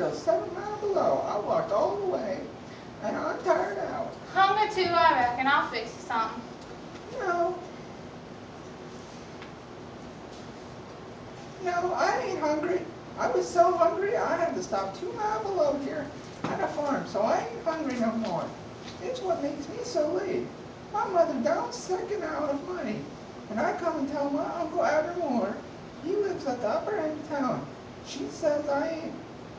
Hookerville, 7 miles below. I walked all the way, and I'm tired out. Hunger too, I reckon. I'll fix you something. No, no, I ain't hungry. I was so hungry I had to stop 2 miles below here at a farm, so I ain't hungry no more. It's what makes me so late. My mother down sick and out of money, and I come and tell my Uncle Moore. He lives at the upper end of town. She says I ain't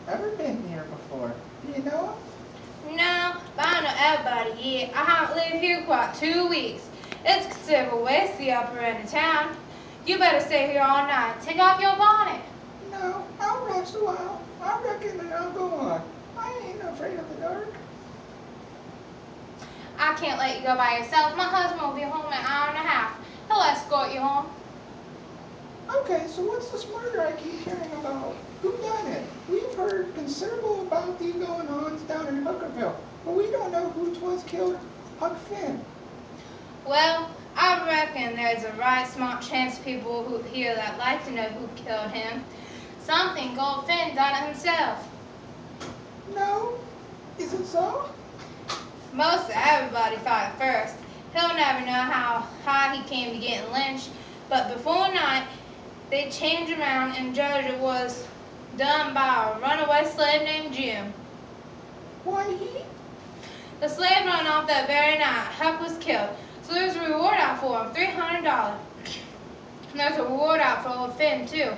ever been here before. Do you know him? No, but I know everybody here. I haven't lived here quite 2 weeks. It's considerable west the upper end of town. You better stay here all night. Take off your bonnet. No, I'll rest a while. I reckon that I'll go on. I ain't afraid of the dark. I can't let you go by yourself. My husband will be home in an hour and a half. He'll escort you home. Okay, so what's this murder I keep hearing about? Who done it? We've heard considerable about these going-ons down in Hookerville, but we don't know who 'twas killed Huck Finn. Well, I reckon there's a right smart chance people who here that like to know who killed him. Some think old Finn done it himself. No? Is it so? Most everybody thought at first. He'll never know how high he came to getting lynched, but before night, they changed around and judged it was done by a runaway slave named Jim. Why, The slave ran off that very night. Huck was killed, so there's a reward out for him, $300. And there's a reward out for old Finn, too,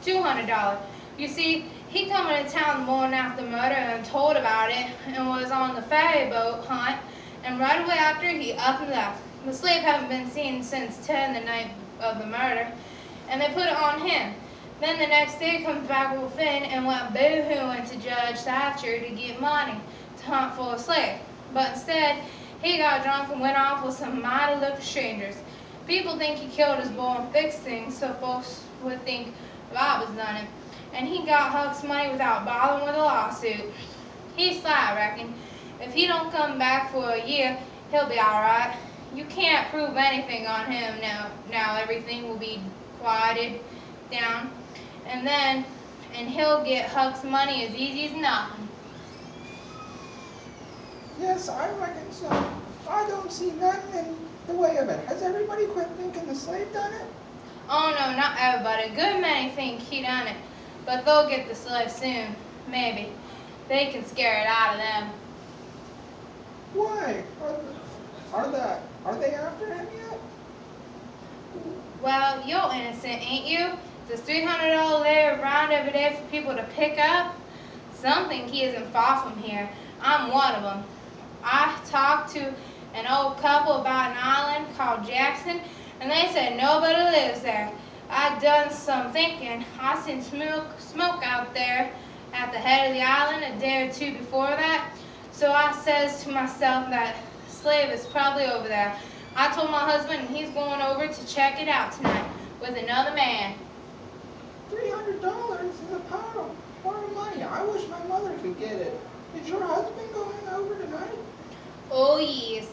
$200. You see, he come into town the morning after the murder and told about it and was on the ferry boat hunt, and right away after he up and left. The slave haven't been seen since 10 the night of the murder, and they put it on him. Then the next day comes back with Finn and went boo-hooing to Judge Thatcher to get money to hunt for a slave. But instead, he got drunk and went off with some mighty looking strangers. People think he killed his boy and fixed things, so folks would think Rob has done it. And he got Huck's money without bothering with a lawsuit. He's sly, I reckon. If he don't come back for a year, he'll be all right. You can't prove anything on him now. Now everything will be quieted down, and he'll get Huck's money as easy as nothing. yes, I reckon so. I don't see nothing in the way of it. Has everybody quit thinking the slave done it? Oh no, not everybody. A good many think he done it, but they'll get the slave soon. Maybe they can scare it out of them. Why? Are they after him yet? Well, you're innocent, ain't you? There's $300 there around every day for people to pick up. Some think he isn't far from here. I'm one of them. I talked to an old couple about an island called Jackson, and they said nobody lives there. I done some thinking. I seen smoke out there at the head of the island a day or two before that. So I says to myself that slave is probably over there. I told my husband and he's going over to check it out tonight with another man. $300 is a pile of money. I wish my mother could get it. Is your husband going over tonight? Oh yes.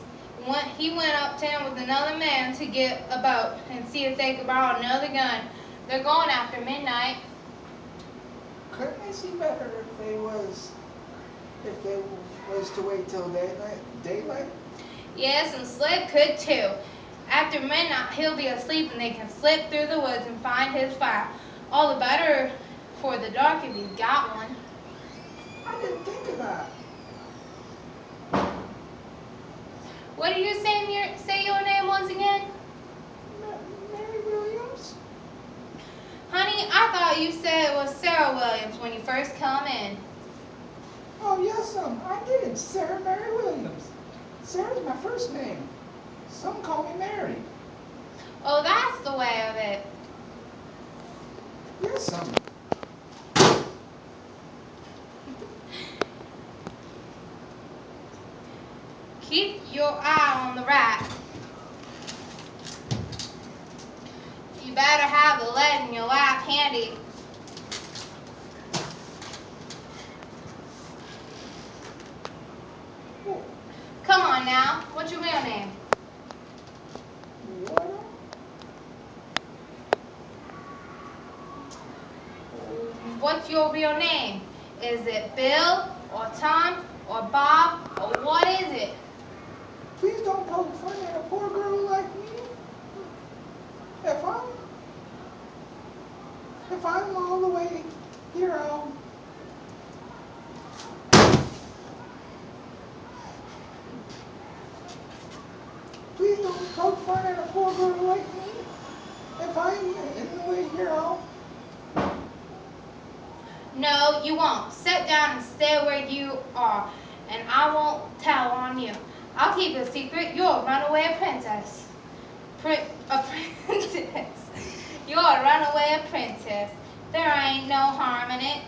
He went uptown with another man to get a boat and see if they could borrow another gun. They're going after midnight. Couldn't they see better if they was to wait till daylight? Yes, and Sled could too. After midnight, he'll be asleep and they can slip through the woods and find his fire. All the better for the dark if he's got one. I didn't think of that. What did you say your name was again? Mary Williams? Honey, I thought you said it was Sarah Williams when you first come in. Oh, yes, I did. Sarah Mary Williams. Sarah's my first name. Some call me Mary. Oh, that's the way of it. Yes, Keep your eye on the rat. You better have the lead in your lap handy. Come on now, what's your real name? What? What's your real name? Is it Bill or Tom or Bob or what is it? Please don't poke fun at a poor girl like me. If I'm, if I'm all the way here, please don't poke fun at a poor girl like me. If I'm in the way here, No, you won't. Sit down and stay where you are, and I won't tell on you. I'll keep it a secret. You're a runaway princess. A princess. You're a runaway princess. There ain't no harm in it.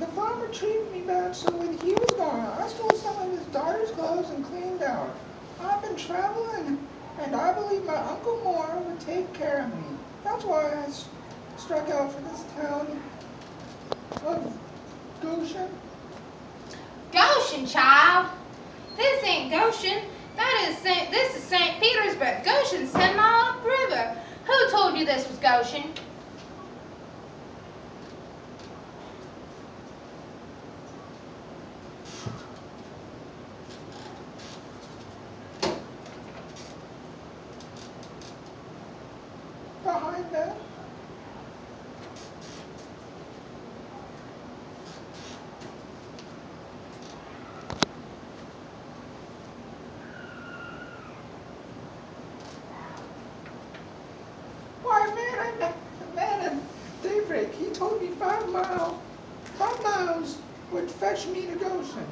the farmer treated me bad, so when he was gone, I stole some of his daughter's clothes and cleaned out. I've been traveling, and I believe my Uncle Moore would take care of me. That's why I struck out for this town of Goshen. Goshen, child. This ain't Goshen. This is St. Petersburg. Goshen's 10 miles upriver. Who told you this was Goshen? Behind them. Why, man, at daybreak, he told me 5 miles would fetch me to Goshen.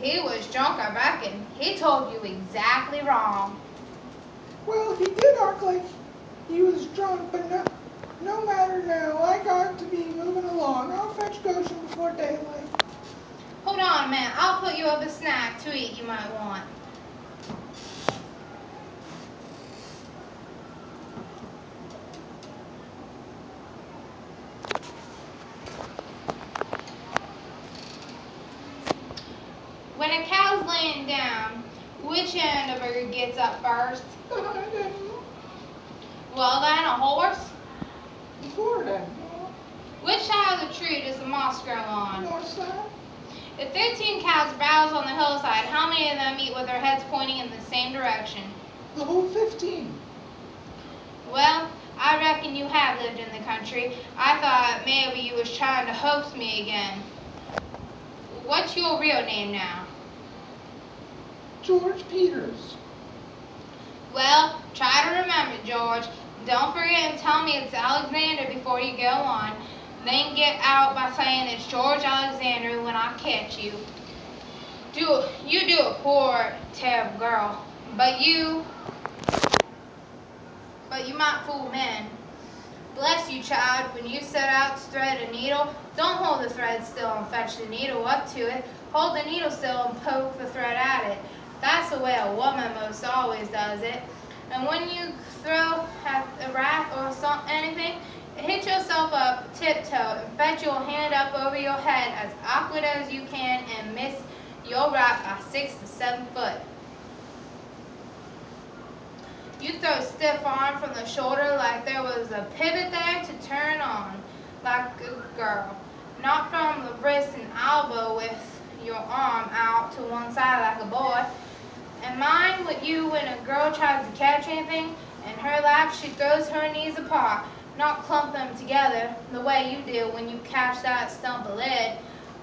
He was drunk, I reckon. He told you exactly wrong. Well, he did act like he was drunk, but no matter now. I got to be moving along. I'll fetch Goshen before daylight. Hold on a minute. I'll put you up a snack to eat you might want. When a cow's laying down, which end of her gets up first? Behind him. Well then, a horse. Before then. Which side of the tree does the moss grow on? North side. If 13 cows browse on the hillside, how many of them eat with their heads pointing in the same direction? The whole 15. Well, I reckon you have lived in the country. I thought maybe you was trying to hoax me again. What's your real name now? George Peters. Well, try to remember, George. Don't forget and tell me it's Alexander before you go on. Then get out by saying it's George Alexander when I catch you. You do a poor, terrible girl, but you might fool men. Bless you, child. When you set out to thread a needle, don't hold the thread still and fetch the needle up to it. Hold the needle still and poke the thread at it. That's the way a woman most always does it. And when you throw at a rat or anything, hit yourself up tiptoe and fetch your hand up over your head as awkward as you can and miss your rat by 6 to 7 foot. You throw a stiff arm from the shoulder like there was a pivot there to turn on, like a girl. Not from the wrist and elbow with your arm out to one side like a boy. And mind what you when a girl tries to catch anything, in her lap she throws her knees apart, not clump them together the way you do when you catch that stump of lead.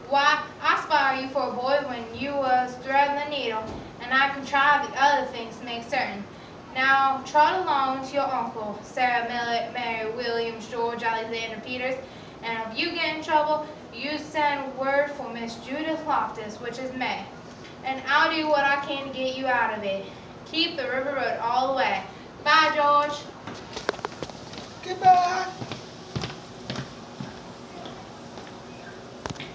Why, I spy you for a boy when you was threading the needle, and I contrived the other things to make certain. Now trot along to your uncle, Sarah Mary Williams George Alexander Peters, and if you get in trouble, you send word for Miss Judith Loftus, which is May, and I'll do what I can to get you out of it. Keep the river road all the way. Bye, George. Goodbye.